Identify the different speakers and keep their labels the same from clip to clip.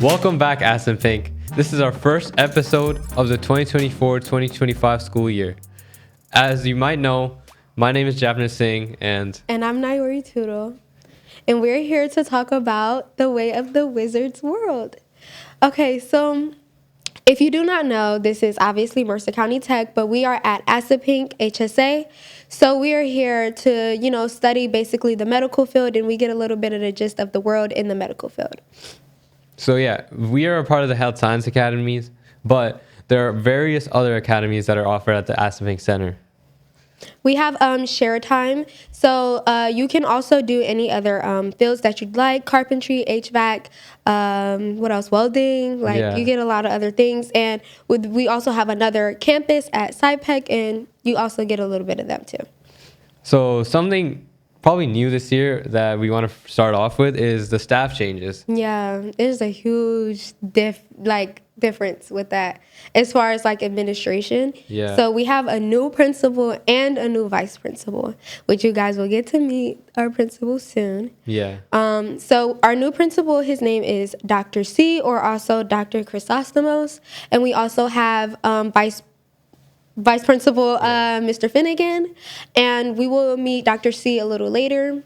Speaker 1: Welcome back, Assunpink. This is our first episode of the 2024-2025 school year. As you might know, my name is Japner Singh, and
Speaker 2: I'm Nayori Turo, and we're here to talk about the way of the wizard's world. Okay, so if you do not know, this is obviously Mercer County Tech, but we are at Assunpink HSA. So we are here to, study basically the medical field, and we get a little bit of the gist of the world in the medical field.
Speaker 1: so yeah, we are a part of the Health Science Academies, but there are various other academies that are offered at the Assunpink Center.
Speaker 2: We have share time, so you can also do any other fields that you'd like: carpentry, HVAC, what else? Welding. You get a lot of other things, and we also have another campus at Sypek, and you also get a little bit of them too.
Speaker 1: So something probably new this year that we want to start off with is the staff changes.
Speaker 2: Yeah, there's a huge difference with that as far as administration.
Speaker 1: Yeah.
Speaker 2: So we have a new principal and a new vice principal, which you guys will get to meet our principal soon.
Speaker 1: Yeah.
Speaker 2: So our new principal, his name is Dr. C, or also Dr. Chrysostomos, and we also have Vice Principal Mr. Finnegan, and we will meet Dr. C a little later.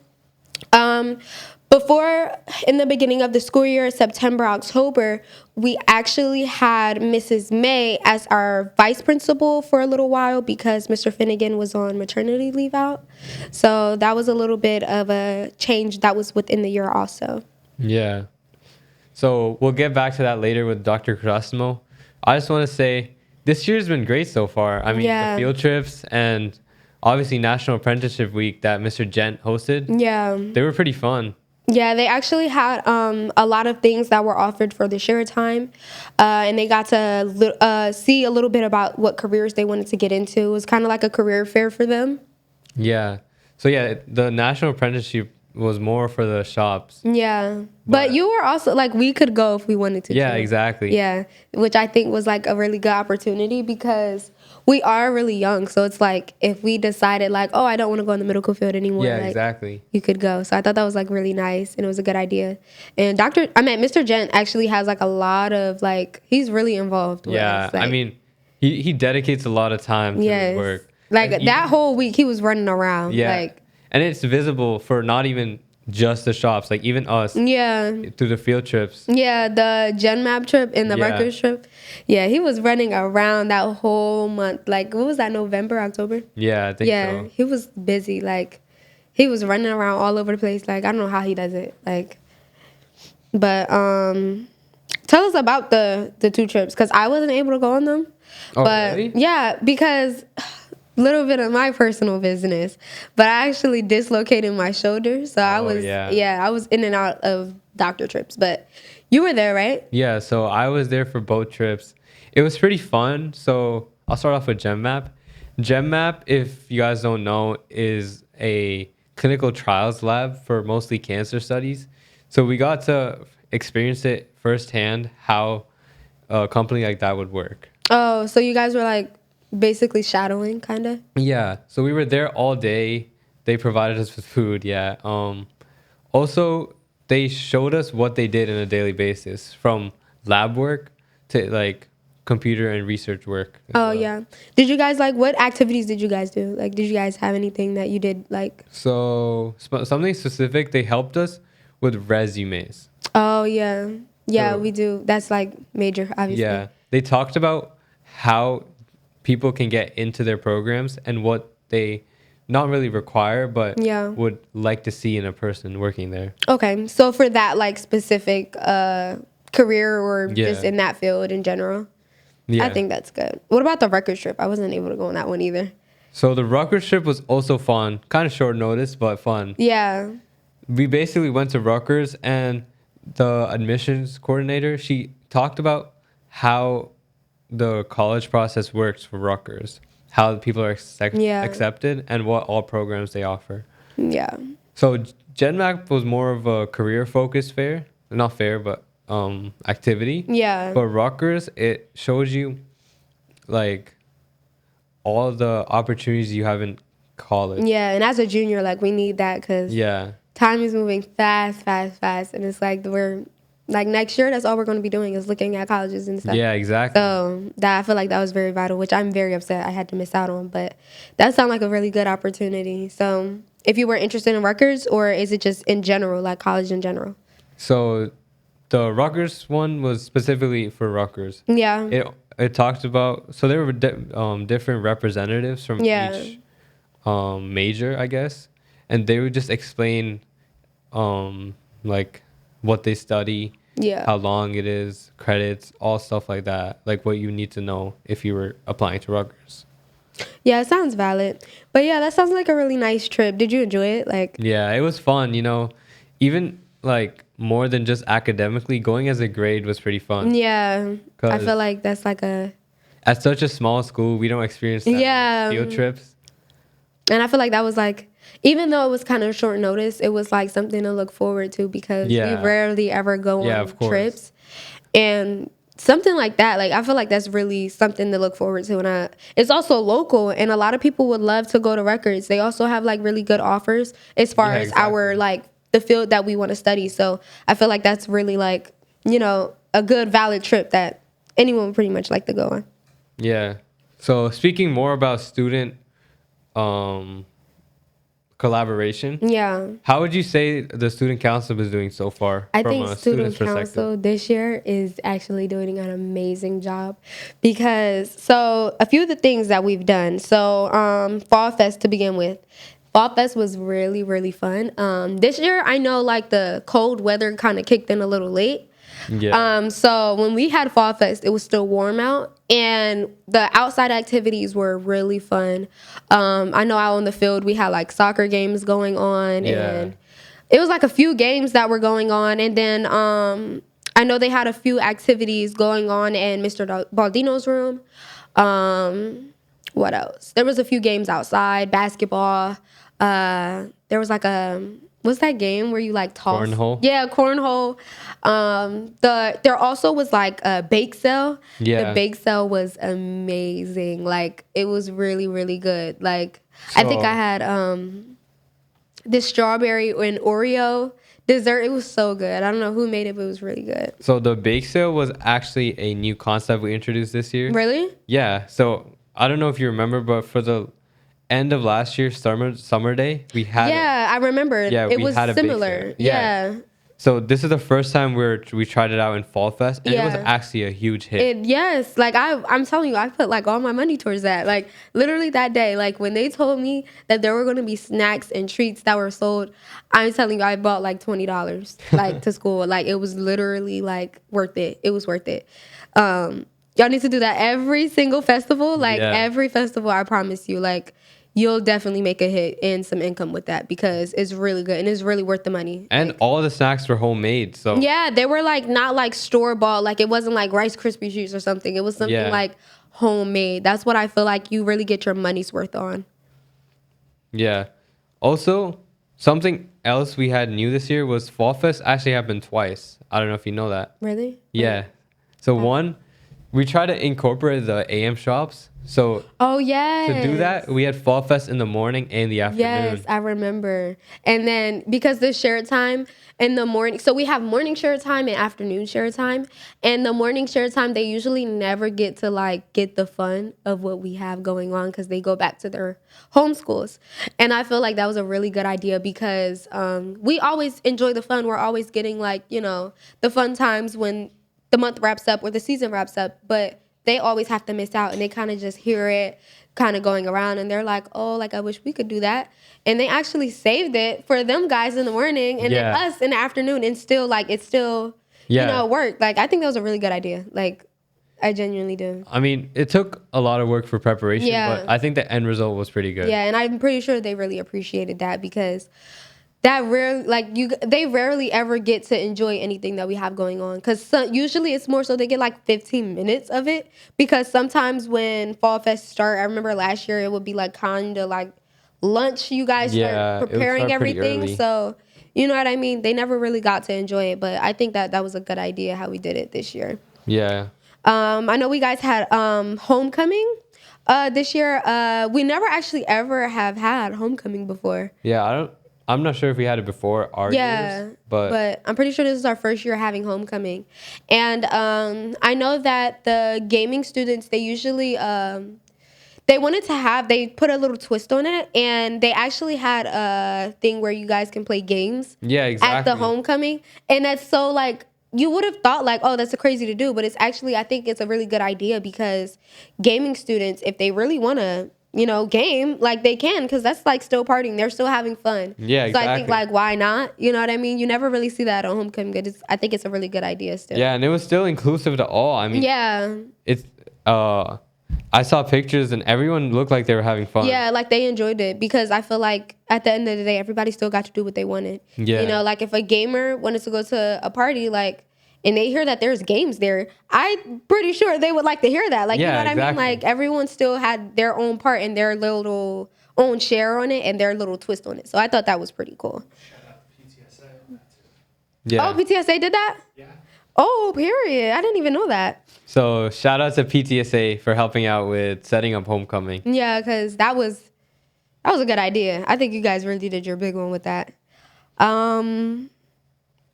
Speaker 2: Before, in the beginning of the school year, September, October, we actually had Mrs. May as our vice principal for a little while because Mr. Finnegan was on maternity leave out. So that was a little bit of a change that was within the year also.
Speaker 1: Yeah. So we'll get back to that later with Dr. Chrysostomos. I just want to say this year's been great so far. I mean, the field trips and obviously National Apprenticeship Week that Mr. Gent hosted.
Speaker 2: Yeah.
Speaker 1: They were pretty fun.
Speaker 2: Yeah, they actually had a lot of things that were offered for the share time, and they got to see a little bit about what careers they wanted to get into. It was kind of like a career fair for them.
Speaker 1: Yeah. So, yeah, the National Apprenticeship was more for the shops.
Speaker 2: Yeah. But you were also, we could go if we wanted to.
Speaker 1: Yeah,
Speaker 2: too.
Speaker 1: exactly.
Speaker 2: Yeah, which I think was, a really good opportunity because we are really young. So it's if we decided, oh, I don't want to go in the medical field anymore.
Speaker 1: Yeah, exactly.
Speaker 2: You could go. So I thought that was, really nice, and it was a good idea. And Mr. Gent actually has, a lot of, he's really involved with us.
Speaker 1: I mean, he dedicates a lot of time to his work.
Speaker 2: That whole week, he was running around.
Speaker 1: Yeah. And it's visible for not even just the shops, even us.
Speaker 2: Yeah.
Speaker 1: Through the field trips.
Speaker 2: Yeah, the Gen Map trip and the records trip. Yeah, he was running around that whole month. What was that, November, October?
Speaker 1: Yeah, I think so.
Speaker 2: Yeah, he was busy. He was running around all over the place. I don't know how he does it. But tell us about the two trips, because I wasn't able to go on them.
Speaker 1: Oh, really?
Speaker 2: Yeah, because little bit of my personal business, but I actually dislocated my shoulder, so I was in and out of doctor trips. But you were there, right?
Speaker 1: Yeah, so I was there for both trips. It was pretty fun. So I'll start off with GemMap. GemMap, if you guys don't know, is a clinical trials lab for mostly cancer studies. So we got to experience it firsthand, how a company like that would work.
Speaker 2: Oh, so you guys were basically shadowing, kind of?
Speaker 1: Yeah, so we were there all day. They provided us with food. Yeah. Also, they showed us what they did on a daily basis, from lab work to computer and research work.
Speaker 2: Oh, yeah. Did you guys what activities did you guys do? Did you guys have anything that you did
Speaker 1: So something specific, they helped us with resumes.
Speaker 2: Oh, yeah. Yeah, we do. That's major, obviously.
Speaker 1: Yeah, they talked about how people can get into their programs and what they not really require, but would like to see in a person working there.
Speaker 2: Okay, so for that specific career or just in that field in general, I think that's good. What about the record trip? I wasn't able to go on that one either.
Speaker 1: So the Rutgers trip was also fun, kind of short notice, but fun.
Speaker 2: Yeah.
Speaker 1: We basically went to Rutgers, and the admissions coordinator, she talked about how the college process works for Rutgers, how people are accepted, and what all programs they offer.
Speaker 2: Yeah.
Speaker 1: So GenMap was more of a career-focused activity.
Speaker 2: Yeah.
Speaker 1: But Rutgers, it shows you all the opportunities you have in college.
Speaker 2: Yeah, and as a junior, we need that because time is moving fast, and it's Like next year, that's all we're going to be doing is looking at colleges and stuff.
Speaker 1: Yeah, exactly.
Speaker 2: So that I feel like that was very vital, which I'm very upset I had to miss out on. But that sounded like a really good opportunity. So if you were interested in Rutgers, or is it just in general, like college in general?
Speaker 1: So the Rutgers one was specifically for Rutgers.
Speaker 2: Yeah.
Speaker 1: It talked about, so there were different representatives from
Speaker 2: Yeah.
Speaker 1: each major, I guess, and they would just explain like what they study,
Speaker 2: Yeah.
Speaker 1: how long it is, credits, all stuff like that, like what you need to know if you were applying to Rutgers.
Speaker 2: Yeah, it sounds valid. But yeah, that sounds like a really nice trip. Did you enjoy it? Like,
Speaker 1: Yeah, it was fun, even like more than just academically, going as a grade was pretty fun.
Speaker 2: yeah, I
Speaker 1: 'Cause
Speaker 2: feel like that's like a,
Speaker 1: at such a small school, we don't experience that many
Speaker 2: Yeah.
Speaker 1: field trips.
Speaker 2: and I feel like that was like, even though it was kind of short notice, it was like something to look forward to because
Speaker 1: Yeah.
Speaker 2: we rarely ever go
Speaker 1: Yeah,
Speaker 2: on
Speaker 1: of course.
Speaker 2: trips. And something like that, like I feel like that's really something to look forward to. And it's also local, and a lot of people would love to go to Rutgers. They also have like really good offers as far
Speaker 1: Yeah,
Speaker 2: as our
Speaker 1: exactly.
Speaker 2: like the field that we want to study. So I feel like that's really like, a good valid trip that anyone would pretty much like to go on.
Speaker 1: Yeah. So speaking more about student um, collaboration,
Speaker 2: Yeah.
Speaker 1: how would you say the student council is doing so far
Speaker 2: I
Speaker 1: from
Speaker 2: think
Speaker 1: a
Speaker 2: student
Speaker 1: student's perspective?
Speaker 2: council this year is actually doing an amazing job because so a few of the things that we've done. So Fall Fest to begin with. Fall Fest was really, really fun. This year I know like the cold weather kind of kicked in a little late.
Speaker 1: Yeah.
Speaker 2: So when we had Fall Fest, it was still warm out, and the outside activities were really fun. I know out on the field we had like soccer games going on,
Speaker 1: Yeah.
Speaker 2: and it was like a few games that were going on, and then I know they had a few activities going on in Mr. Baldino's room. What else? There was a few games outside, basketball. There was like what's that game where you like toss?
Speaker 1: Cornhole?
Speaker 2: Yeah, cornhole. There also was like a bake sale.
Speaker 1: Yeah.
Speaker 2: The bake sale was amazing. Like it was really, really good. Like I think I
Speaker 1: So-
Speaker 2: had this strawberry and Oreo dessert. It was so good. I don't know who made it, but it was really good.
Speaker 1: So the bake sale was actually a new concept we introduced this year.
Speaker 2: Really?
Speaker 1: Yeah. So I don't know if you remember, but for the end of last year's summer day, we had
Speaker 2: Yeah, I remember.
Speaker 1: Yeah,
Speaker 2: it
Speaker 1: we
Speaker 2: was
Speaker 1: had a bake
Speaker 2: similar.
Speaker 1: sale. Yeah.
Speaker 2: Yeah.
Speaker 1: So this is the first time we tried it out in Fall Fest, and it was
Speaker 2: Yeah.
Speaker 1: actually a huge hit.
Speaker 2: Yes, like I'm telling you, I put like all my money towards that. Like literally that day, like when they told me that there were going to be snacks and treats that were sold, I'm telling you, I bought like $20 like to school. Like it was literally like worth it. It was worth it. Y'all need to do that every single festival. Like
Speaker 1: Yeah.
Speaker 2: every festival, I promise you, like you'll definitely make a hit and some income with that because it's really good and it's really worth the money.
Speaker 1: And all the snacks were homemade. So
Speaker 2: Yeah, they were like not like store bought. Like it wasn't like Rice Krispie treats or something. It was something
Speaker 1: Yeah.
Speaker 2: like homemade. That's what I feel like you really get your money's worth on.
Speaker 1: yeah. Also, something else we had new this year was Fall Fest actually happened twice. I don't know if you know that.
Speaker 2: Really?
Speaker 1: Yeah. So one, we tried to incorporate the AM shops. So
Speaker 2: Oh yes.
Speaker 1: to do that, we had Fall Fest in the morning and the afternoon.
Speaker 2: Yes, I remember. And then because the share time in the morning, so we have morning share time and afternoon share time. And the morning share time, they usually never get to like get the fun of what we have going on because they go back to their home schools. And I feel like that was a really good idea because we always enjoy the fun. We're always getting like, the fun times when the month wraps up or the season wraps up. But they always have to miss out and they kind of just hear it kind of going around and they're like, oh, like I wish we could do that. And they actually saved it for them guys in the morning and then
Speaker 1: Yeah.
Speaker 2: us in the afternoon and still like it's still,
Speaker 1: Yeah.
Speaker 2: work. Like I think that was a really good idea. Like I genuinely do.
Speaker 1: I mean, it took a lot of work for preparation,
Speaker 2: Yeah.
Speaker 1: but I think the end result was pretty good.
Speaker 2: Yeah, and I'm pretty sure they really appreciated that because they rarely ever get to enjoy anything that we have going on because usually it's more so they get like 15 minutes of it because sometimes when Fall Fest start, I remember last year it would be like kind of like lunch you guys
Speaker 1: Yeah,
Speaker 2: start
Speaker 1: it would
Speaker 2: preparing
Speaker 1: start pretty
Speaker 2: everything,
Speaker 1: early.
Speaker 2: so you know what I mean, they never really got to enjoy it, but I think that was a good idea how we did it this year.
Speaker 1: Yeah.
Speaker 2: I know we guys had homecoming this year. We never actually ever have had homecoming before.
Speaker 1: Yeah, I'm not sure if we had it before our years,
Speaker 2: but I'm pretty sure this is our first year having homecoming. And I know that the gaming students, they usually they put a little twist on it, and they actually had a thing where you guys can play games
Speaker 1: Yeah,
Speaker 2: at the
Speaker 1: exactly.
Speaker 2: homecoming. And that's so like, you would have thought like, oh, that's crazy to do, but it's actually, I think it's a really good idea, because gaming students, if they really want to, game, like they can, because that's like still partying. They're still having fun.
Speaker 1: Yeah,
Speaker 2: So I think
Speaker 1: exactly.
Speaker 2: like, why not? You know what I mean? You never really see that on homecoming. I think it's a really good idea still.
Speaker 1: Yeah, and it was still inclusive to all. I mean,
Speaker 2: Yeah.
Speaker 1: it's I saw pictures and everyone looked like they were having fun.
Speaker 2: Yeah, like they enjoyed it, because I feel like at the end of the day, everybody still got to do what they wanted.
Speaker 1: Yeah.
Speaker 2: Like if a gamer wanted to go to a party, like, and they hear that there's games there, I'm pretty sure they would like to hear that. Like, you
Speaker 1: Yeah,
Speaker 2: know what I mean?
Speaker 1: exactly.
Speaker 2: Like everyone still had their own part and their little own share on it and their little twist on it. So I thought that was pretty cool.
Speaker 3: Shout out to PTSA on that too.
Speaker 1: Yeah.
Speaker 2: Oh, PTSA did that?
Speaker 3: Yeah.
Speaker 2: Oh, period. I didn't even know that.
Speaker 1: So shout out to PTSA for helping out with setting up homecoming.
Speaker 2: Yeah, because that was a good idea. I think you guys really did your big one with that.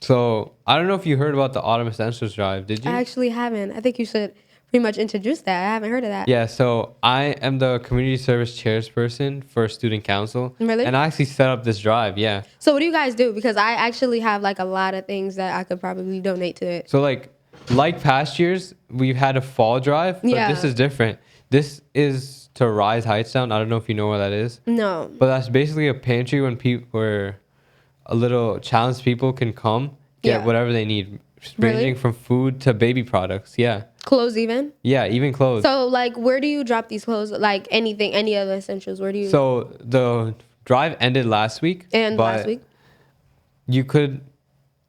Speaker 1: So I don't know if you heard about the Autumn Essentials Drive. Did you?
Speaker 2: I actually haven't. I think you should pretty much introduce that. I haven't heard of that.
Speaker 1: Yeah, so I am the community service chairperson for student council.
Speaker 2: Really?
Speaker 1: And I actually set up this drive, yeah.
Speaker 2: So what do you guys do? Because I actually have like a lot of things that I could probably donate to it.
Speaker 1: So like past years, we've had a fall drive, but
Speaker 2: Yeah.
Speaker 1: this is different. This is to Rise Heights Down. I don't know if you know where that is.
Speaker 2: No.
Speaker 1: But that's basically a pantry where a little challenged people can come, get
Speaker 2: Yeah.
Speaker 1: whatever they need,
Speaker 2: Really?
Speaker 1: ranging from food to baby products. Yeah.
Speaker 2: Clothes even?
Speaker 1: Yeah, even clothes.
Speaker 2: So like where do you drop these clothes? Like anything, any other essentials? Where do you
Speaker 1: So the drive ended last week.
Speaker 2: and
Speaker 1: but
Speaker 2: last week?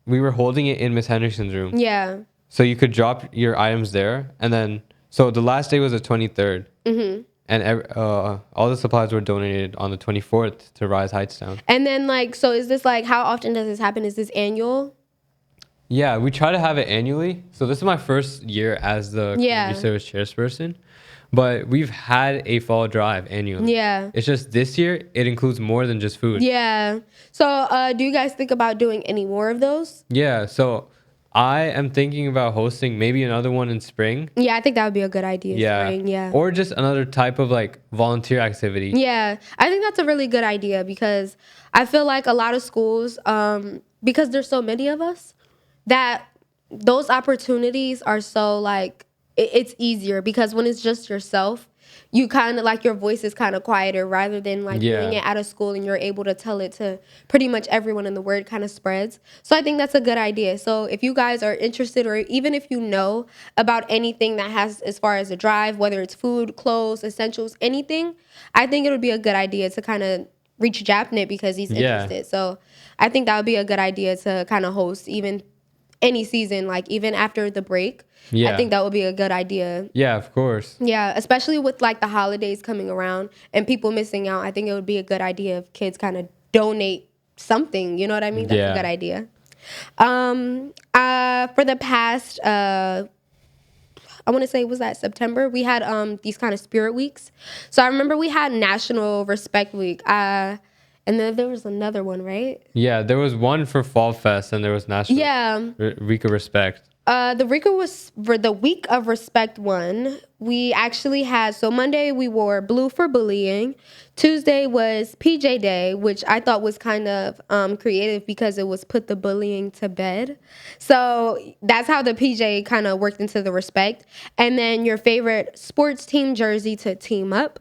Speaker 1: we were holding it in Miss Henderson's room.
Speaker 2: Yeah.
Speaker 1: So you could drop your items there. And then, so the last day was the 23rd. Mm-hmm. And all the supplies were donated on the 24th to Rise Heights Town.
Speaker 2: And then like, so is this like, how often does this happen? Is this annual?
Speaker 1: Yeah, we try to have it annually. So this is my first year as the
Speaker 2: Yeah.
Speaker 1: community service chairperson. But we've had a fall drive annually.
Speaker 2: Yeah.
Speaker 1: It's just this year, it includes more than just food.
Speaker 2: Yeah. So do you guys think about doing any more of those?
Speaker 1: Yeah, so I am thinking about hosting maybe another one in spring.
Speaker 2: Yeah, I think that would be a good idea.
Speaker 1: Yeah.
Speaker 2: Spring, yeah.
Speaker 1: Or just another type of like volunteer activity.
Speaker 2: Yeah, I think that's a really good idea, because I feel like a lot of schools, because there's so many of us, that those opportunities are so like, it's easier, because when it's just yourself, you kind of like your voice is kind of quieter, rather than like
Speaker 1: Yeah.
Speaker 2: doing it at a school and you're able to tell it to pretty much everyone and the word kind of spreads. So I think that's a good idea. So if you guys are interested, or even if you know about anything that has as far as a drive, whether it's food, clothes, essentials, anything, I think it would be a good idea to kind of reach Japnet, because he's
Speaker 1: Yeah.
Speaker 2: interested. So I think that would be a good idea to kind of host even any season, like even after the break.
Speaker 1: Yeah.
Speaker 2: I think that would be a good idea.
Speaker 1: Yeah, of course.
Speaker 2: Yeah, especially with like the holidays coming around and people missing out. I think it would be a good idea if kids kind of donate something. You know what I mean? That's
Speaker 1: Yeah.
Speaker 2: a good idea. For the past, I want to say, was that September? We had these kind of spirit weeks. So I remember we had National Respect Week. And then there was another one, right?
Speaker 1: Yeah, there was one for Fall Fest and there was National
Speaker 2: Yeah.
Speaker 1: Week of Respect.
Speaker 2: The Rika was for the Week of Respect one. We actually had, so Monday we wore blue for bullying. Tuesday was PJ Day, which I thought was kind of creative, because it was put the bullying to bed. So that's how the PJ kind of worked into the respect. And then your favorite sports team jersey to team up.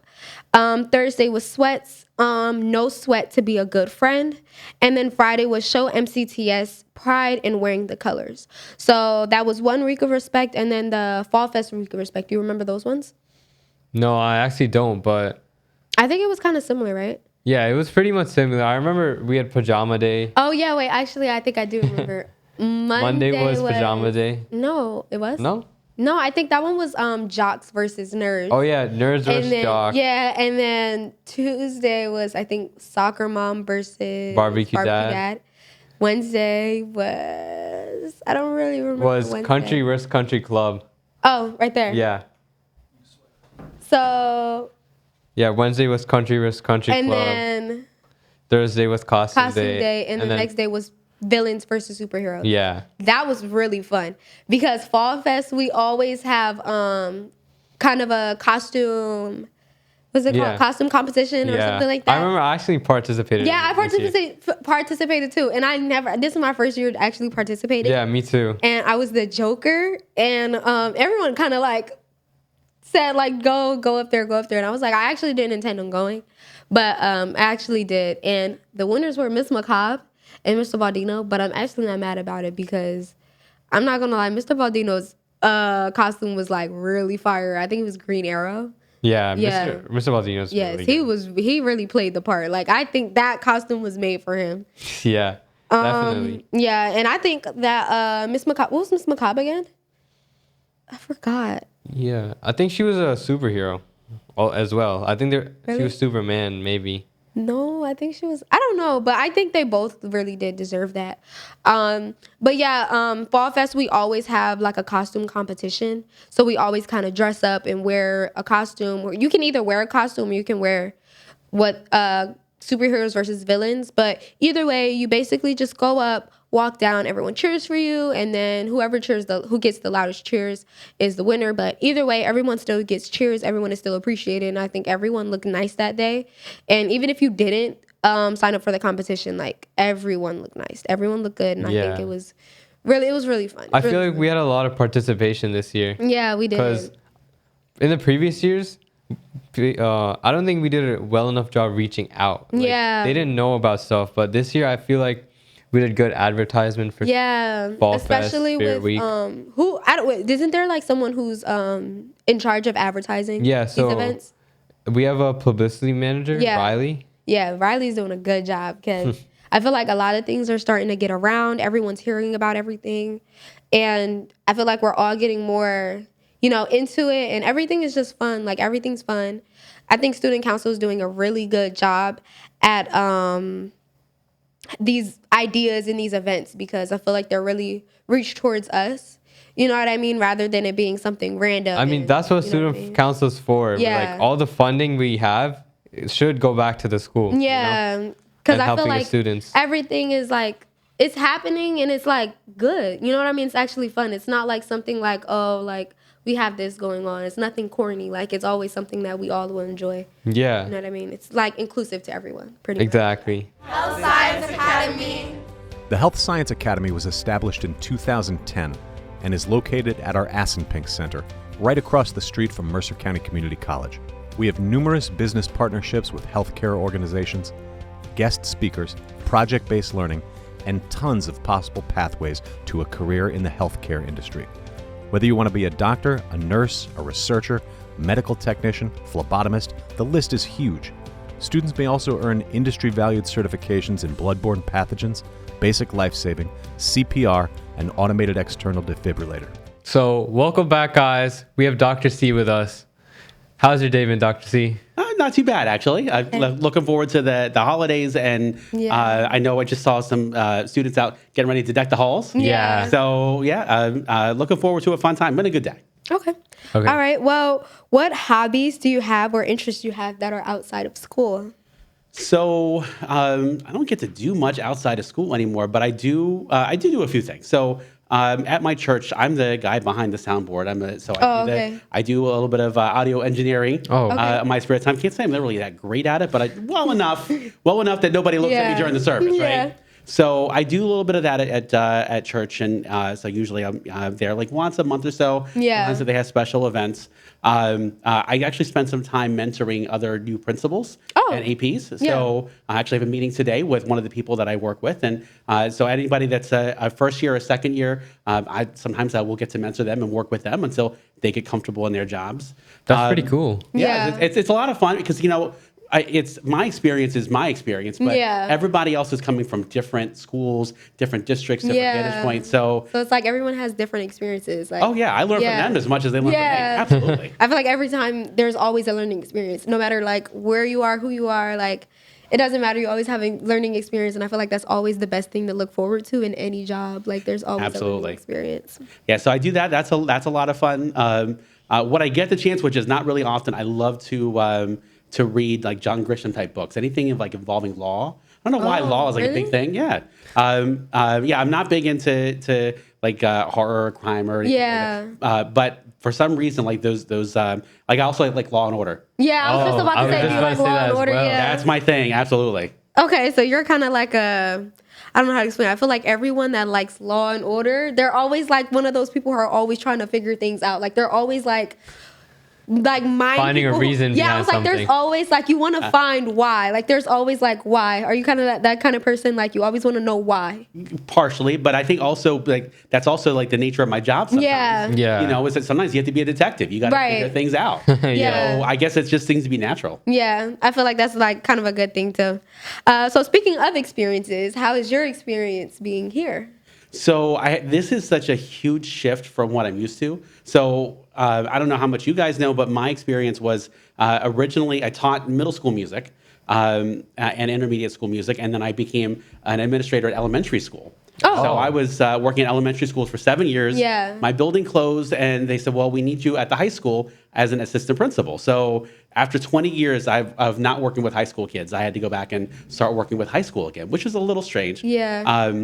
Speaker 2: Thursday was sweats. No sweat to be a good friend. And then Friday was show MCTS pride in wearing the colors. So that was one week of respect. And then the Fall Fest week of respect. Do you remember those ones?
Speaker 1: No, I actually don't, but
Speaker 2: I think it was kind of similar, right?
Speaker 1: yeah, it was pretty much similar. I remember we had Pajama Day.
Speaker 2: Oh, yeah, wait. Actually, I think I do remember.
Speaker 1: Monday was Pajama Day.
Speaker 2: No, it was?
Speaker 1: No?
Speaker 2: No, I think that one was jocks versus nerds.
Speaker 1: Oh, yeah, nerds versus
Speaker 2: And then,
Speaker 1: jock.
Speaker 2: yeah, and then Tuesday was, I think, soccer mom versus
Speaker 1: Barbecue Dad.
Speaker 2: Wednesday was, I don't really remember.
Speaker 1: Was
Speaker 2: Wednesday.
Speaker 1: Country versus Country Club.
Speaker 2: Oh, right there.
Speaker 1: Yeah.
Speaker 2: So,
Speaker 1: Yeah, Wednesday was Country versus Country
Speaker 2: and
Speaker 1: Club.
Speaker 2: then
Speaker 1: Thursday was costume
Speaker 2: day, and the
Speaker 1: then,
Speaker 2: next day was villains versus superheroes.
Speaker 1: Yeah.
Speaker 2: That was really fun because Fall Fest we always have kind of a costume. What's it called? Costume competition or something like that.
Speaker 1: I remember I actually participated.
Speaker 2: Yeah, I participated too, and I never. This is my first year actually participating.
Speaker 1: Yeah, me too.
Speaker 2: And I was the Joker, and everyone kind of like said like go up there, and I was like I actually didn't intend on going, but I actually did, and the winners were Miss Macabre and Mr. Baldino, but I'm actually not mad about it because I'm not gonna lie, Mr. Baldino's costume was like really fire. I think it was Green Arrow.
Speaker 1: Yeah,
Speaker 2: Yeah.
Speaker 1: Mr. Baldino's
Speaker 2: Yes,
Speaker 1: really good.
Speaker 2: he really played the part. Like I think that costume was made for him.
Speaker 1: Yeah, definitely.
Speaker 2: Yeah, and I think that Miss Macabre, what was Miss Macabre again? I forgot.
Speaker 1: Yeah, I think she was a superhero as well. I think she
Speaker 2: Really?
Speaker 1: was Superman, maybe.
Speaker 2: No, I think she was. I don't know, but I think they both really did deserve that. But yeah, Fall Fest we always have like a costume competition, so we always kind of dress up and wear a costume. Or you can either wear a costume or you can wear what superheroes versus villains. But either way, you basically just go up, walk down, everyone cheers for you, and then who gets the loudest cheers is the winner. But either way, everyone still gets cheers. Everyone is still appreciated, and I think everyone looked nice that day. And even if you didn't sign up for the competition, like everyone looked nice. Everyone looked good, and I think it was really fun.
Speaker 1: I feel like we had a lot of participation this year.
Speaker 2: Yeah, we did.
Speaker 1: Because in the previous years, I don't think we did a well enough job reaching out. Like, they didn't know about stuff, but this year I feel like we did good advertisement for Fall
Speaker 2: especially
Speaker 1: Fest, Spirit
Speaker 2: with
Speaker 1: Week.
Speaker 2: isn't there like someone who's in charge of advertising these events?
Speaker 1: We have a publicity manager, Riley.
Speaker 2: Yeah, Riley's doing a good job because I feel like a lot of things are starting to get around. Everyone's hearing about everything, and I feel like we're all getting more into it, and everything is just fun. Like everything's fun. I think student council is doing a really good job at these ideas in these events because I feel like they're really reached towards us. You know what I mean? Rather than it being something random.
Speaker 1: I mean, that's what student council's for.
Speaker 2: Yeah.
Speaker 1: Like all the funding we have it should go back to the school.
Speaker 2: Yeah, because I feel like
Speaker 1: students.
Speaker 2: Everything is like it's happening and it's like good. You know what I mean? It's actually fun. It's not like something like we have this going on. It's nothing corny. Like it's always something that we all will enjoy.
Speaker 1: Yeah.
Speaker 2: You know what I mean? It's like inclusive to everyone, pretty much.
Speaker 1: Exactly.
Speaker 2: Health Science Academy.
Speaker 4: The Health Science Academy was established in 2010 and is located at our Assunpink Center, right across the street from Mercer County Community College. We have numerous business partnerships with healthcare organizations, guest speakers, project-based learning, and tons of possible pathways to a career in the healthcare industry. Whether you want to be a doctor, a nurse, a researcher, medical technician, phlebotomist, the list is huge. Students may also earn industry-valued certifications in bloodborne pathogens, basic life-saving, CPR, and automated external defibrillator.
Speaker 1: So, welcome back, guys. We have Dr. C with us. How's your day been, Dr. C?
Speaker 5: Not too bad, actually. I'm looking forward to the holidays, and I know I just saw some students out getting ready to deck the halls.
Speaker 1: Yeah.
Speaker 5: So, looking forward to a fun time. Been a good day.
Speaker 2: Okay. All right. Well, what hobbies do you have or interests you have that are outside of school?
Speaker 5: So I don't get to do much outside of school anymore, but I do do a few things. So at my church, I'm the guy behind the soundboard. I do a little bit of audio engineering in my spare time. Can't say I'm not really that great at it, but well enough that nobody looks at me during the service, right? So I do a little bit of that at church, and so usually I'm there like once a month or so. Sometimes if they have special events. I actually spent some time mentoring other new principals and APs. So I actually have a meeting today with one of the people that I work with, and so anybody that's a first year or second year, sometimes I will get to mentor them and work with them until they get comfortable in their jobs.
Speaker 1: That's pretty cool.
Speaker 5: It's a lot of fun because it's my experience is my experience, but everybody else is coming from different schools, different districts, different vantage points. So
Speaker 2: it's like everyone has different experiences. Like,
Speaker 5: I learn from them as much as they learn from me. Absolutely.
Speaker 2: I feel like every time there's always a learning experience, no matter like where you are, who you are, like it doesn't matter. You always have a learning experience, and I feel like that's always the best thing to look forward to in any job. Like there's always a learning experience.
Speaker 5: Yeah, so I do that. That's a lot of fun. When I get the chance, which is not really often, I love to read like John Grisham type books, anything like involving law. I don't know why
Speaker 2: Oh,
Speaker 5: law is like a
Speaker 2: really?
Speaker 5: big thing. Yeah. Yeah, I'm not big into like horror or crime or anything
Speaker 2: Yeah.
Speaker 5: like that. But for some reason, like those like I also like Law and Order.
Speaker 2: Yeah, I was just
Speaker 1: Oh,
Speaker 2: about
Speaker 1: I
Speaker 2: to
Speaker 1: was
Speaker 2: say,
Speaker 1: just
Speaker 2: do you
Speaker 1: about
Speaker 2: like
Speaker 1: to say
Speaker 2: Law
Speaker 1: that
Speaker 2: and
Speaker 1: as
Speaker 2: Order?
Speaker 1: well.
Speaker 2: Yeah.
Speaker 5: That's my thing. Absolutely.
Speaker 2: Okay, so you're kind of like a, I don't know how to explain it. I feel like everyone that likes Law and Order, they're always like one of those people who are always trying to figure things out. Like they're always like
Speaker 1: Finding a
Speaker 2: people
Speaker 1: reason
Speaker 2: yeah, I
Speaker 1: behind
Speaker 2: was like, there's
Speaker 1: something.
Speaker 2: always like you want to find why. Like there's always like why. Are you kind of that kind of person? Like you always want to know why.
Speaker 5: Partially, but I think also like that's also like the nature of my job sometimes.
Speaker 2: Yeah.
Speaker 1: Yeah.
Speaker 5: You know, is that sometimes you have to be a detective. You got to
Speaker 2: Right.
Speaker 5: figure things out.
Speaker 2: Yeah.
Speaker 5: So I guess it's just things to be natural.
Speaker 2: Yeah, I feel like that's like kind of a good thing too. So speaking of experiences, how is your experience being here?
Speaker 5: So this is such a huge shift from what I'm used to. So I don't know how much you guys know, but my experience was originally I taught middle school music and intermediate school music, and then I became an administrator at elementary school.
Speaker 2: Oh.
Speaker 5: So I was working at elementary schools for 7 years.
Speaker 2: Yeah.
Speaker 5: My building closed, and they said, well, we need you at the high school as an assistant principal. So after 20 years of not working with high school kids, I had to go back and start working with high school again, which is a little strange.
Speaker 2: Yeah.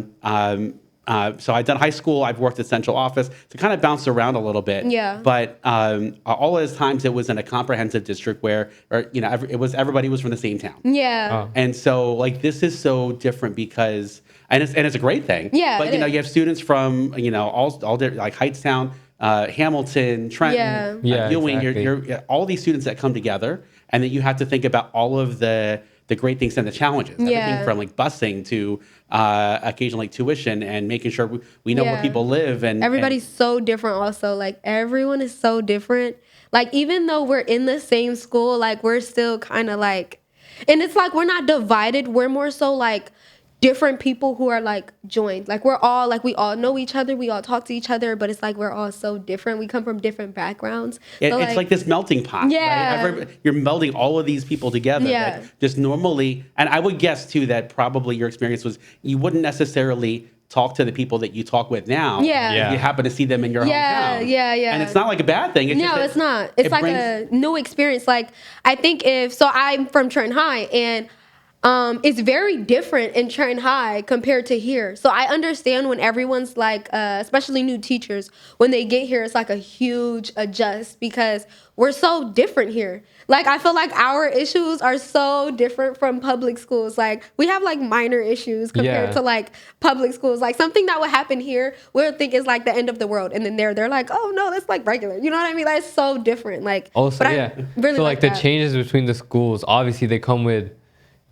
Speaker 5: So I've done high school. I've worked at central office to kind of bounce around a little bit.
Speaker 2: Yeah.
Speaker 5: But all of those times it was in a comprehensive district where, everybody was from the same town.
Speaker 2: Yeah.
Speaker 1: Oh.
Speaker 5: And so like this is so different because and it's a great thing.
Speaker 2: Yeah,
Speaker 5: But
Speaker 2: it is.
Speaker 5: you have students from all different, like Hightstown, Hamilton, Trenton,
Speaker 2: Yeah.
Speaker 1: Yeah,
Speaker 5: Ewing.
Speaker 1: exactly.
Speaker 5: You're all these students that come together, and then you have to think about all of the great things and the challenges.
Speaker 2: Yeah.
Speaker 5: Everything from like busing to occasionally tuition and making sure we know where
Speaker 2: Yeah.
Speaker 5: people live and
Speaker 2: Everybody's so different also. Like everyone is so different. Like even though we're in the same school, like we're still kind of like, and it's like we're not divided. We're more so like different people who are like joined. Like we're all like, we all know each other. We all talk to each other, but it's like we're all so different. We come from different backgrounds. So,
Speaker 5: it's like this melting pot.
Speaker 2: Yeah.
Speaker 5: Right? You're melding all of these people together.
Speaker 2: Yeah.
Speaker 5: That just normally, and I would guess too that probably your experience was you wouldn't necessarily talk to the people that you talk with now.
Speaker 2: Yeah.
Speaker 5: If you happen to see them in your
Speaker 2: Yeah,
Speaker 5: hometown.
Speaker 2: yeah.
Speaker 5: And it's not like a bad thing. It's just
Speaker 2: No,
Speaker 5: that
Speaker 2: it's not. It's
Speaker 5: it
Speaker 2: like
Speaker 5: brings-
Speaker 2: a new experience. Like I think so I'm from Trenton High, and it's very different in Trenton High compared to here. So I understand when everyone's like, especially new teachers, when they get here, it's like a huge adjust because we're so different here. Like I feel like our issues are so different from public schools. Like we have like minor issues compared
Speaker 1: Yeah.
Speaker 2: to like public schools. Like something that would happen here, we'll think is like the end of the world, and then they're like, oh no, that's like regular. You know what I mean? Like it's so different. Like
Speaker 1: Also,
Speaker 2: but I
Speaker 1: yeah.
Speaker 2: really
Speaker 1: so
Speaker 2: like
Speaker 1: the
Speaker 2: that.
Speaker 1: changes between the schools, obviously they come with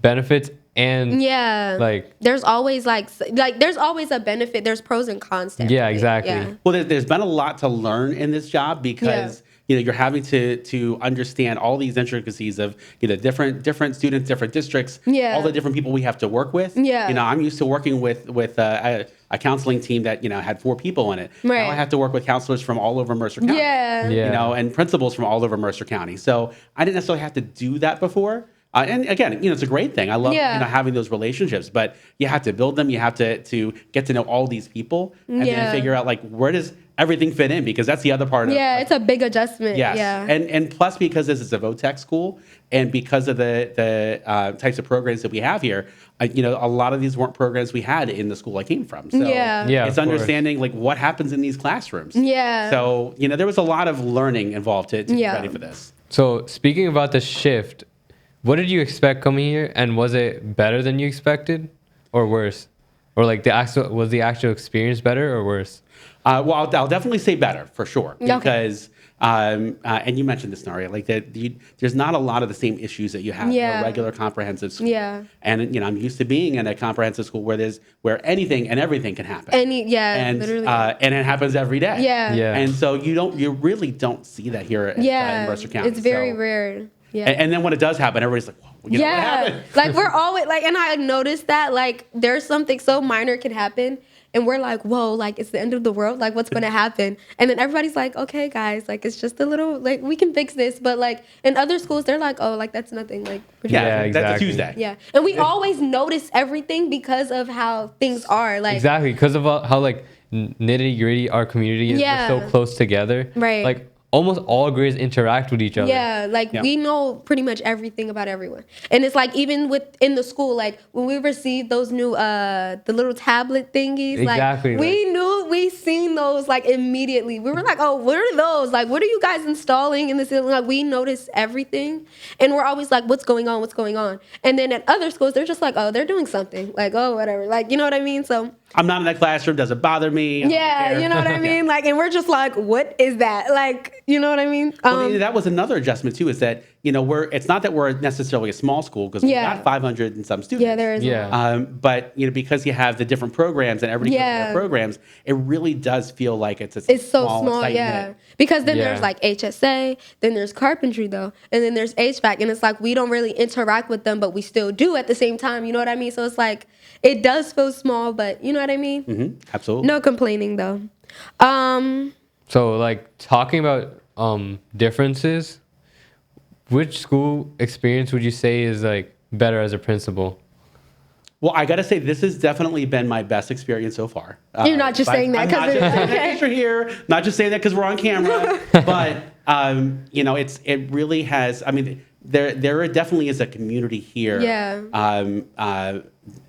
Speaker 1: benefits and
Speaker 2: Yeah.
Speaker 1: like
Speaker 2: there's always there's always a benefit. There's pros and cons to
Speaker 1: Yeah,
Speaker 2: everything.
Speaker 1: exactly.
Speaker 2: Yeah.
Speaker 5: Well, there's been a lot to learn in this job because you're having to understand all these intricacies of different students, different districts,
Speaker 2: Yeah.
Speaker 5: all the different people we have to work with.
Speaker 2: Yeah.
Speaker 5: I'm used to working with a counseling team that had 4 people in it.
Speaker 2: Right.
Speaker 5: Now I have to work with counselors from all over Mercer County.
Speaker 2: Yeah.
Speaker 1: Yeah.
Speaker 5: And principals from all over Mercer County. So I didn't necessarily have to do that before. And again, it's a great thing. I love
Speaker 2: Yeah.
Speaker 5: having those relationships, but you have to build them. You have to get to know all these people and
Speaker 2: Yeah.
Speaker 5: then figure out like where does everything fit in, because that's the other part of
Speaker 2: Yeah, it's a big adjustment.
Speaker 5: yes.
Speaker 2: Yeah.
Speaker 5: And plus because this is a VOTEC school and because of the types of programs that we have here, a lot of these weren't programs we had in the school I came from. So
Speaker 2: Yeah.
Speaker 1: Yeah,
Speaker 5: it's
Speaker 1: of course.
Speaker 5: understanding like what happens in these classrooms.
Speaker 2: Yeah.
Speaker 5: So, there was a lot of learning involved to
Speaker 2: Yeah.
Speaker 5: be ready for this.
Speaker 1: So speaking about the shift, what did you expect coming here, and was it better than you expected, or worse, or like was the actual experience better or worse?
Speaker 5: Well, I'll definitely say better for sure,
Speaker 2: Okay.
Speaker 5: because and you mentioned this, Naria, like that there's not a lot of the same issues that you have in
Speaker 2: Yeah.
Speaker 5: a regular comprehensive school.
Speaker 2: Yeah.
Speaker 5: And I'm used to being in a comprehensive school where anything and everything can happen.
Speaker 2: And literally.
Speaker 5: And it happens every day.
Speaker 2: Yeah.
Speaker 1: Yeah.
Speaker 5: And so you really don't see that here in Mercer County.
Speaker 2: It's very
Speaker 5: So-
Speaker 2: rare. Yeah.
Speaker 5: And then when it does happen, everybody's like, "Whoa, what
Speaker 2: Yeah,
Speaker 5: happened?"
Speaker 2: like we're always like, and I noticed that like there's something so minor can happen, and we're like, whoa, like it's the end of the world, like what's gonna happen? And then everybody's like, okay, guys, like it's just a little, like we can fix this. But like in other schools, they're like, oh, like that's nothing, like we're
Speaker 5: Yeah,
Speaker 2: just-
Speaker 1: Yeah,
Speaker 5: that's a
Speaker 1: exactly.
Speaker 5: Tuesday.
Speaker 2: yeah. And we always notice everything because of how things are, like
Speaker 1: Exactly, because of how like nitty gritty our community is.
Speaker 2: Yeah.
Speaker 1: We're so close together.
Speaker 2: Right.
Speaker 1: Like almost all grades interact with each other.
Speaker 2: Yeah, like we know pretty much everything about everyone. And it's like even within the school, like when we received those new the little tablet thingies,
Speaker 1: Exactly,
Speaker 2: like we seen those like immediately. We were like, oh, what are those? Like, what are you guys installing in this? Like, we notice everything, and we're always like, what's going on? What's going on? And then at other schools, they're just like, oh, they're doing something. Like, oh, whatever. Like, you know what I mean? So
Speaker 5: I'm not in that classroom. Doesn't bother me.
Speaker 2: yeah, you know what I mean? Like, and we're just like, what is that? Like, you know what I mean?
Speaker 5: Well, that was another adjustment too. Is that it's not that we're necessarily a small school because we got 500 and some students.
Speaker 2: Yeah, there is.
Speaker 1: Yeah.
Speaker 5: But because you have the different programs and everybody comes to their programs, it really does feel like it's so
Speaker 2: small, yeah. Because then there's like HSA, then there's carpentry though, and then there's HVAC, and it's like we don't really interact with them, but we still do at the same time. You know what I mean? So it's like it does feel small, but you know what I mean?
Speaker 5: Mm-hmm. Absolutely.
Speaker 2: No complaining though.
Speaker 1: So like talking about differences, which school experience would you say is like better as a principal?
Speaker 5: Well, I got to say, this has definitely been my best experience so far.
Speaker 2: You're not just saying that
Speaker 5: because you're here, not just saying that because we're on camera, but it really has. I mean, there definitely is a community here.
Speaker 2: Yeah.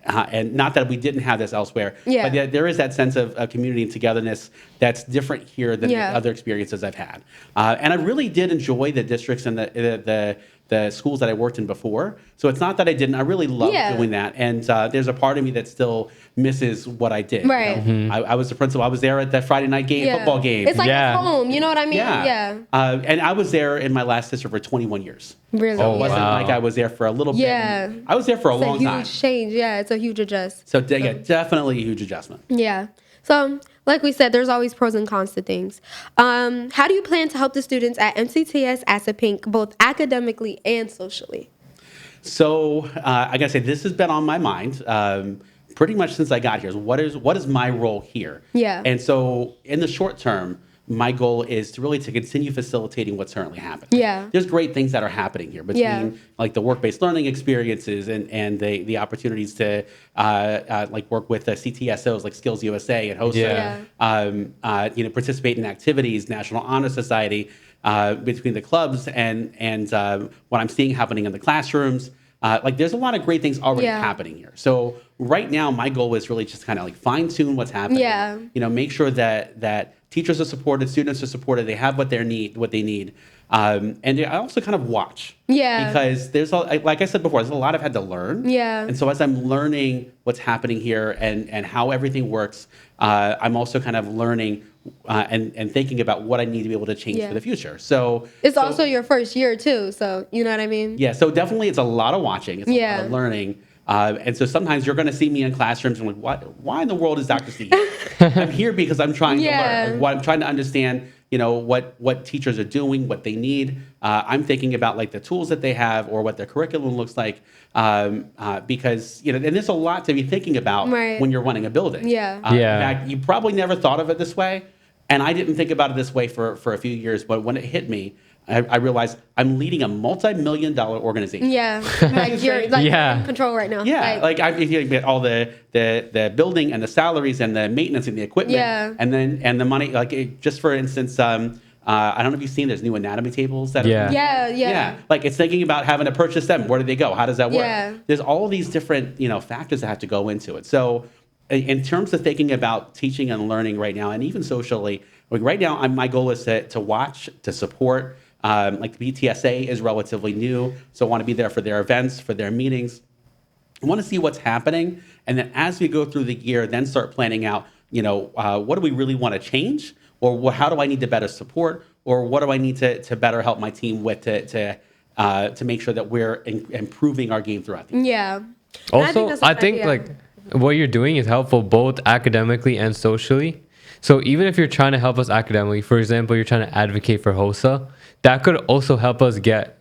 Speaker 5: And not that we didn't have this elsewhere, but there is that sense of community and togetherness that's different here than the other experiences I've had. And I really did enjoy the districts and the schools that I worked in before. So it's not that I didn't. I really loved doing that. And there's a part of me that still misses what I did.
Speaker 2: Right.
Speaker 5: I was the principal. I was there at the Friday night football game.
Speaker 2: It's like it's home. You know what I mean?
Speaker 5: Yeah. And I was there in my last district for 21 years.
Speaker 2: Really?
Speaker 5: So it wasn't like I was there for a little bit.
Speaker 2: Yeah.
Speaker 5: I was there for a long time.
Speaker 2: It's a huge change. Yeah, it's a huge adjust.
Speaker 5: So definitely a huge adjustment.
Speaker 2: Yeah. So, like we said, there's always pros and cons to things. How do you plan to help the students at MCTS Assunpink both academically and socially?
Speaker 5: So, I gotta say, this has been on my mind pretty much since I got here. What is my role here?
Speaker 2: Yeah.
Speaker 5: And so, in the short term, my goal is to continue facilitating what's currently happening.
Speaker 2: Yeah.
Speaker 5: There's great things that are happening here between like the work-based learning experiences and the opportunities to like work with CTSOs like Skills USA and HOSA. Participate in activities, National Honor Society, between the clubs and what I'm seeing happening in the classrooms. Like there's a lot of great things already happening here. So right now, my goal is really just kind of like fine tune what's happening.
Speaker 2: Yeah.
Speaker 5: Make sure that teachers are supported, students are supported, they have what they need. And I also kind of watch.
Speaker 2: Yeah.
Speaker 5: Because like I said before, there's a lot I've had to learn.
Speaker 2: Yeah.
Speaker 5: And so as I'm learning what's happening here and how everything works, I'm also kind of learning and thinking about what I need to be able to change for the future. So
Speaker 2: it's also your first year too, so you know what I mean?
Speaker 5: Yeah, so definitely it's a lot of watching, it's a lot of learning. And so sometimes you're going to see me in classrooms and like, why in the world is Dr. Steve here? I'm here because I'm trying to learn. Like, I'm trying to understand, what teachers are doing, what they need. I'm thinking about like the tools that they have or what their curriculum looks like, because and there's a lot to be thinking about when you're running a building.
Speaker 2: Yeah.
Speaker 5: In fact, you probably never thought of it this way, and I didn't think about it this way for a few years. But when it hit me, I realized I'm leading a multi-million-dollar organization.
Speaker 2: Yeah, like you're in control right now.
Speaker 5: Yeah, like I get all the building and the salaries and the maintenance and the equipment.
Speaker 2: Yeah.
Speaker 5: And the money. Like just for instance, I don't know if you've seen there's new anatomy tables that.
Speaker 2: Yeah.
Speaker 5: Like it's thinking about having to purchase them. Where do they go? How does that work?
Speaker 2: Yeah.
Speaker 5: There's all these different factors that have to go into it. So in terms of thinking about teaching and learning right now, and even socially, like right now, my goal is to watch, to support. Like the BTSA is relatively new, so I want to be there for their events, for their meetings. I want to see what's happening, and then as we go through the year, then start planning out, what do we really want to change, or how do I need to better support, or what do I need to better help my team with to make sure that we're improving our game throughout the year.
Speaker 2: Yeah.
Speaker 1: Also, I think like what you're doing is helpful both academically and socially. So even if you're trying to help us academically, for example, you're trying to advocate for HOSA, that could also help us get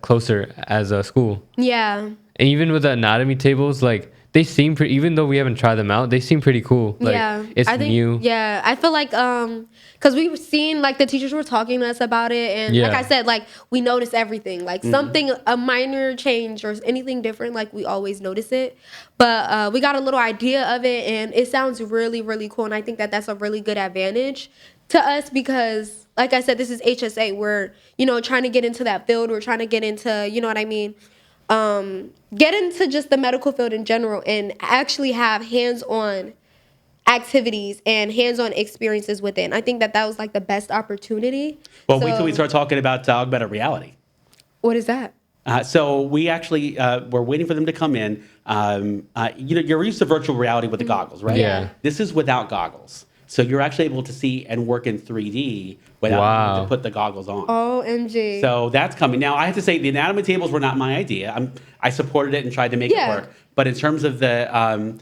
Speaker 1: closer as a school.
Speaker 2: Yeah.
Speaker 1: And even with the anatomy tables, like they seem pretty, even though we haven't tried them out, they seem pretty cool. Like, it's new.
Speaker 2: Yeah, I feel like because we've seen like the teachers were talking to us about it, and like I said, like we notice everything, like something, a minor change or anything different, like we always notice it. But we got a little idea of it, and it sounds really, really cool, and I think that that's a really good advantage to us because, like I said, this is HSA. We're, trying to get into that field. We're trying to get into, you know what I mean? Get into just the medical field in general and actually have hands-on activities and hands-on experiences within. I think that was like the best opportunity.
Speaker 5: Well, wait till we start talking about augmented reality.
Speaker 2: What is that?
Speaker 5: So we actually we're waiting for them to come in. You're used to virtual reality with the goggles, right?
Speaker 1: Yeah.
Speaker 5: This is without goggles, so you're actually able to see and work in 3D without having to put the goggles on.
Speaker 2: OMG.
Speaker 5: So that's coming. Now I have to say the anatomy tables were not my idea. I supported it and tried to make it work. But in terms of the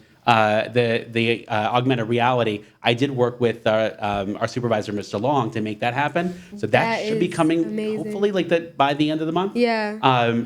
Speaker 5: augmented reality, I did work with our supervisor, Mr. Long, to make that happen. So that should be coming hopefully by the end of the month.
Speaker 2: Yeah.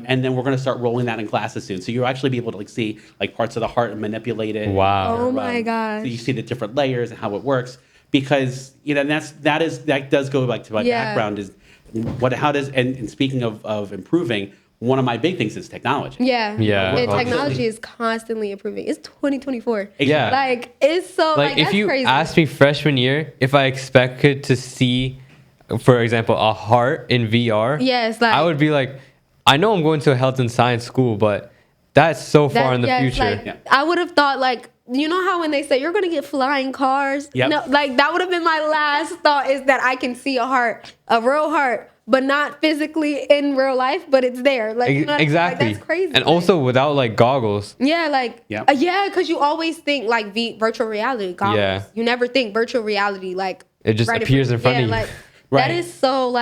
Speaker 5: And then we're going to start rolling that in classes soon. So you'll actually be able to see parts of the heart and manipulate it.
Speaker 1: Wow.
Speaker 2: Oh my gosh.
Speaker 5: So you see the different layers and how it works. Because that does go back to my background is and speaking of improving. One of my big things is technology.
Speaker 2: Yeah.
Speaker 1: Yeah.
Speaker 2: And technology is constantly improving. It's 2024.
Speaker 1: Yeah.
Speaker 2: It's so
Speaker 1: like if
Speaker 2: that's
Speaker 1: you
Speaker 2: crazy.
Speaker 1: asked me freshman year if I expected to see, for example, a heart in VR,
Speaker 2: yes,
Speaker 1: I would be like, I know I'm going to a health and science school, but that's so far in the future.
Speaker 2: I would have thought you know how when they say you're going to get flying cars?
Speaker 5: Yep.
Speaker 2: No, that would have been my last thought is that I can see a real heart, but not physically in real life, but it's there.
Speaker 1: Exactly.
Speaker 2: That's crazy.
Speaker 1: And also without goggles.
Speaker 2: Yeah, because you always think virtual reality goggles.
Speaker 1: Yeah.
Speaker 2: You never think virtual reality
Speaker 1: it just appears in front of you.
Speaker 2: That is so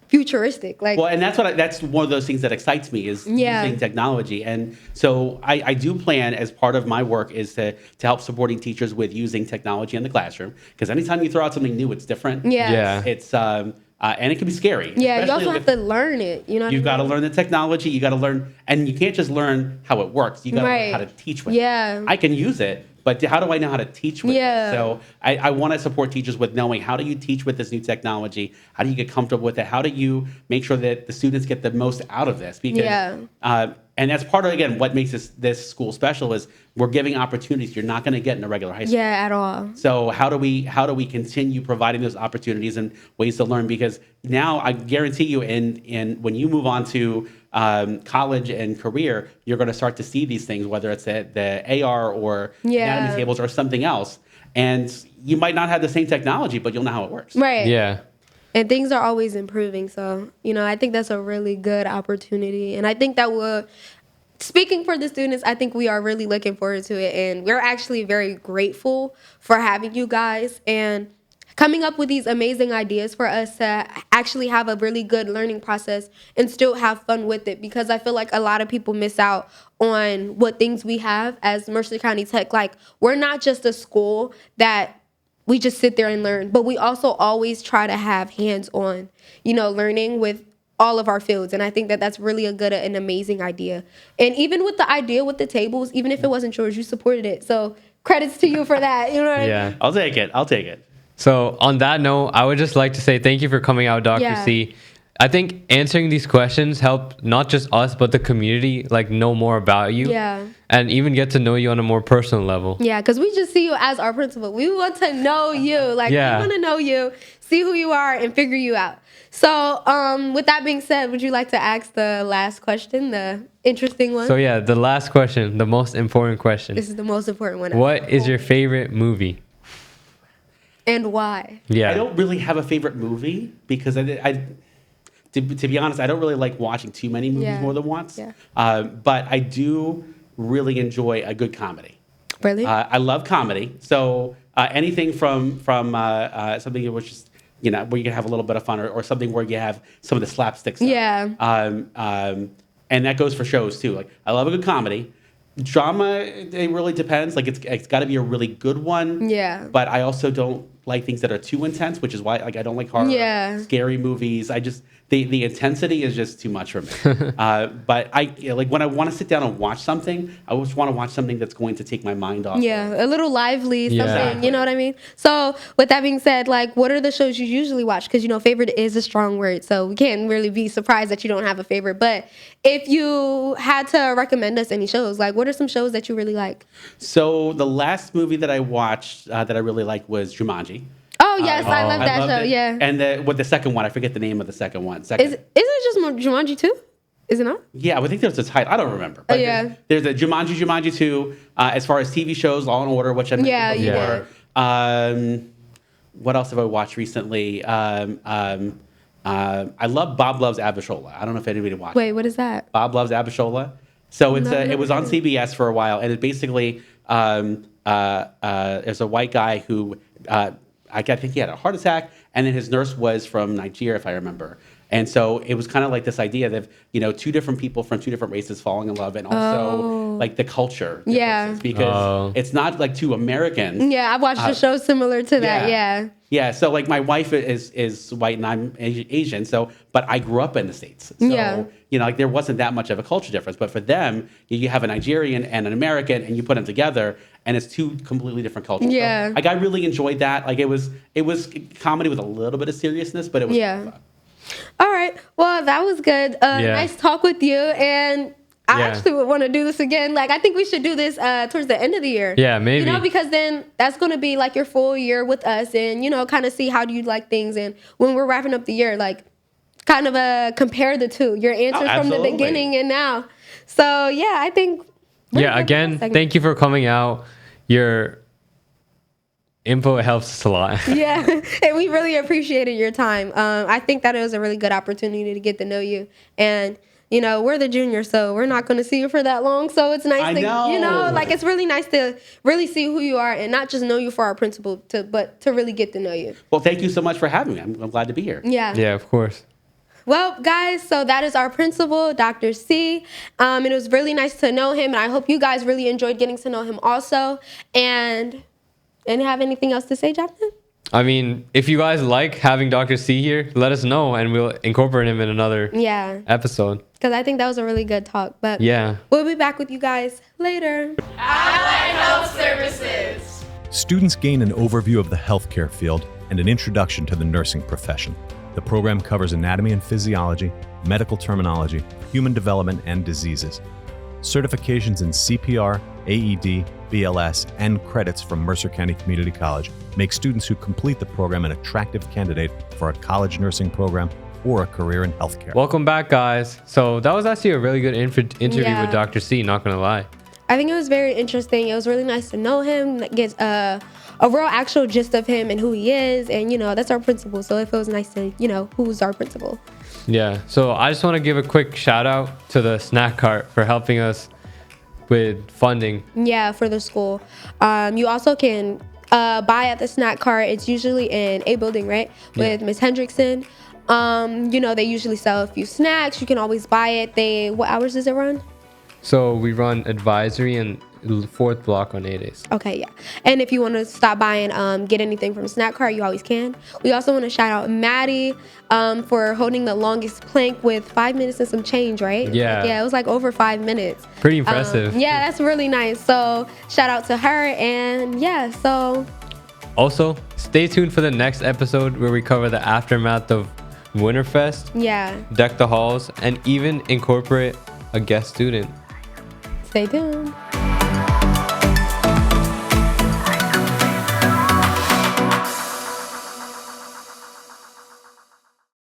Speaker 2: futuristic.
Speaker 5: Well, and that's one of those things that excites me is using technology. And so I do plan as part of my work is to help supporting teachers with using technology in the classroom. Because anytime you throw out something new, it's different.
Speaker 2: Yeah.
Speaker 5: It's and it can be scary.
Speaker 2: Yeah, you also have to learn it. You've
Speaker 5: got to learn the technology. You got to learn, and you can't just learn how it works. You got to learn how to teach with it. I can use it, but how do I know how to teach with it? So I want to support teachers with knowing how do you teach with this new technology? How do you get comfortable with it? How do you make sure that the students get the most out of this? Because and that's part of, again, what makes this school special is we're giving opportunities you're not going to get in a regular high school.
Speaker 2: Yeah, at all.
Speaker 5: So how do we continue providing those opportunities and ways to learn? Because now I guarantee you, in when you move on to college and career, you're going to start to see these things, whether it's the AR or anatomy tables or something else. And you might not have the same technology, but you'll know how it works.
Speaker 2: Right.
Speaker 1: Yeah.
Speaker 2: And things are always improving. So, I think that's a really good opportunity. And I think that speaking for the students, I think we are really looking forward to it. And we're actually very grateful for having you guys and coming up with these amazing ideas for us to actually have a really good learning process and still have fun with it. Because I feel like a lot of people miss out on what things we have as Mercer County Tech. We're not just a school that we just sit there and learn, but we also always try to have hands-on, learning with all of our fields. And I think that that's really an amazing idea. And even with the idea with the tables, even if it wasn't yours, you supported it. So credits to you for that. You know what I mean?
Speaker 5: I'll take it.
Speaker 1: So on that note, I would just like to say thank you for coming out, Dr. C. I think answering these questions helped not just us, but the community know more about you.
Speaker 2: Yeah.
Speaker 1: And even get to know you on a more personal level.
Speaker 2: Yeah, because we just see you as our principal. We want to know you. We want to know you, see who you are, and figure you out. So with that being said, would you like to ask the last question, the interesting one?
Speaker 1: So the last question, the most important question.
Speaker 2: This is the most important one.
Speaker 1: What is your favorite movie?
Speaker 2: And why?
Speaker 1: Yeah.
Speaker 5: I don't really have a favorite movie because to be honest, I don't really like watching too many movies more than once.
Speaker 2: Yeah.
Speaker 5: But I do really enjoy a good comedy.
Speaker 2: Really?
Speaker 5: I love comedy. So anything from something which is where you can have a little bit of fun, or something where you have some of the slapstick stuff.
Speaker 2: Yeah.
Speaker 5: And that goes for shows too. I love a good comedy. Drama, it really depends. It's got to be a really good one.
Speaker 2: Yeah.
Speaker 5: But I also don't like things that are too intense, which is why I don't like horror, scary movies. The intensity is just too much for me. But when I want to sit down and watch something, I always want to watch something that's going to take my mind off.
Speaker 2: Yeah, a little lively, something,
Speaker 5: Exactly.
Speaker 2: you know what I mean? So with that being said, what are the shows you usually watch? Because, favorite is a strong word, so we can't really be surprised that you don't have a favorite. But if you had to recommend us any shows, what are some shows that you really like?
Speaker 5: So the last movie that I watched that I really liked was Jumanji.
Speaker 2: Oh, Oh yes, I love that show.
Speaker 5: it.
Speaker 2: Yeah.
Speaker 5: And the second one, I forget the name of the second one.
Speaker 2: Isn't it just Jumanji 2? Is it not?
Speaker 5: Yeah, I think there's a title. I don't remember. But
Speaker 2: yeah.
Speaker 5: There's a Jumanji 2. As far as TV shows, Law and Order, which I mentioned before. What else have I watched recently? I love Bob Loves Abishola. I don't know if anybody watched.
Speaker 2: Wait, what is that?
Speaker 5: Bob Loves Abishola. So it was on CBS for a while, and it basically there's a white guy who I think he had a heart attack, and then his nurse was from Nigeria, if I remember. And so it was kind of like this idea that, two different people from two different races falling in love, and also like the culture.
Speaker 2: Yeah.
Speaker 5: Because it's not like two Americans.
Speaker 2: Yeah, I've watched a show similar to that. Yeah.
Speaker 5: Yeah. So like my wife is white and I'm Asian. But I grew up in the States. So, like there wasn't that much of a culture difference. But for them, you have a Nigerian and an American, and you put them together, and it's two completely different cultures.
Speaker 2: Yeah.
Speaker 5: So, like I really enjoyed that. Like it was comedy with a little bit of seriousness, but it was fun.
Speaker 2: All right. Well, that was good. Nice talk with you. And I actually would want to do this again. Like, I think we should do this towards the end of the year.
Speaker 1: Yeah, maybe.
Speaker 2: Because then that's going to be like your full year with us and, kind of see how do you like things. And when we're wrapping up the year, like kind of compare the two, your answers from the beginning and now. So, yeah, I think.
Speaker 1: Again, thank you for coming out. Your info helps us a lot.
Speaker 2: Yeah, and we really appreciated your time. I think that it was a really good opportunity to get to know you. And, we're the juniors, so we're not going to see you for that long. So it's nice it's really nice to really see who you are and not just know you for our principal, but to really get to know you.
Speaker 5: Well, thank you so much for having me. I'm glad to be here.
Speaker 2: Yeah.
Speaker 1: Yeah, of course.
Speaker 2: Well, guys, so that is our principal, Dr. C. It was really nice to know him, and I hope you guys really enjoyed getting to know him also. And have anything else to say, Jonathan?
Speaker 1: I mean, if you guys like having Dr. C here, let us know, and we'll incorporate him in another episode.
Speaker 2: Because I think that was a really good talk. But we'll be back with you guys later.
Speaker 6: Allied Health Services.
Speaker 4: Students gain an overview of the healthcare field and an introduction to the nursing profession. The program covers anatomy and physiology, medical terminology, human development, and diseases. Certifications in CPR, AED, BLS, and credits from Mercer County Community College make students who complete the program an attractive candidate for a college nursing program or a career in healthcare.
Speaker 1: Welcome back, guys. So that was actually a really good interview with Dr. C, not gonna lie.
Speaker 2: I think it was very interesting. It was really nice to know him, get a real actual gist of him and who he is. And, that's our principal. So it feels nice to, who's our principal.
Speaker 1: Yeah. So I just want to give a quick shout out to the snack cart for helping us with funding. Yeah,
Speaker 2: for the school. You also can buy at the snack cart. It's usually in A building, right? With Miss Hendrickson. They usually sell a few snacks. You can always buy it. What hours does it run?
Speaker 1: So we run advisory and fourth block on 8As.
Speaker 2: Okay, yeah. And if you want to stop by and get anything from Snack Cart, you always can. We also want to shout out Maddie for holding the longest plank with 5 minutes and some change, right?
Speaker 1: Yeah.
Speaker 2: It was like over 5 minutes.
Speaker 1: Pretty impressive.
Speaker 2: Yeah, that's really nice. So shout out to her. And so.
Speaker 1: Also, stay tuned for the next episode where we cover the aftermath of Winterfest.
Speaker 2: Yeah.
Speaker 1: Deck the halls and even incorporate a guest student.
Speaker 2: Stay tuned.